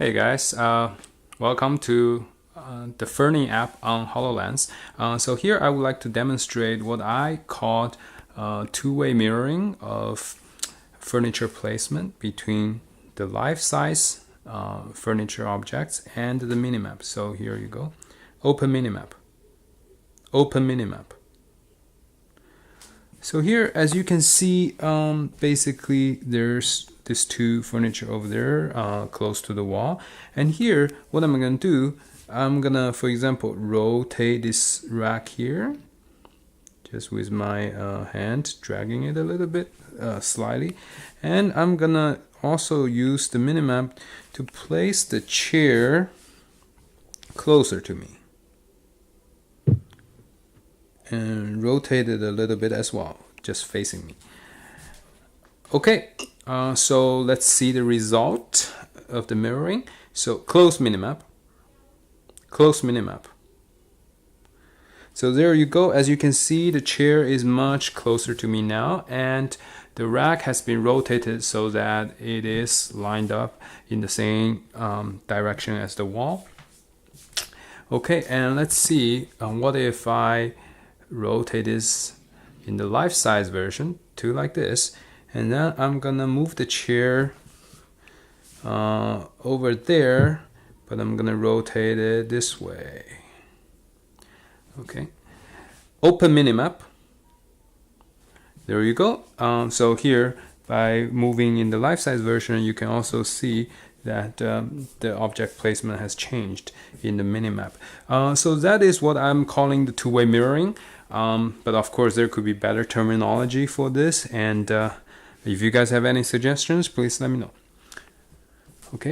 Hey guys, welcome to the Furnie app on HoloLens. So here I would like to demonstrate what I called two-way mirroring of furniture placement between the life-size furniture objects and the minimap. So here you go. Open minimap. Open minimap. So here, as you can see, basically there's this two furniture over there close to the wall. And here, what I'm going to do, I'm going to, for example, rotate this rack here. Just with my hand, dragging it a little bit slightly. And I'm going to also use the minimap to place the chair closer to me. And rotate it a little bit as well, just facing me. Okay, so let's see the result of the mirroring. So close minimap, close minimap. So there you go. As you can see, the chair is much closer to me now, and the rack has been rotated so that it is lined up in the same direction as the wall. Okay, and let's see what if I rotate this in the life-size version to like this, and then I'm gonna move the chair over there, but I'm gonna rotate it this way. Okay, open minimap. There you go. So here, by moving in the life-size version, you can also see that the object placement has changed in the minimap. So that is what I'm calling the two-way mirroring. But of course, there could be better terminology for this. And if you guys have any suggestions, please let me know. Okay.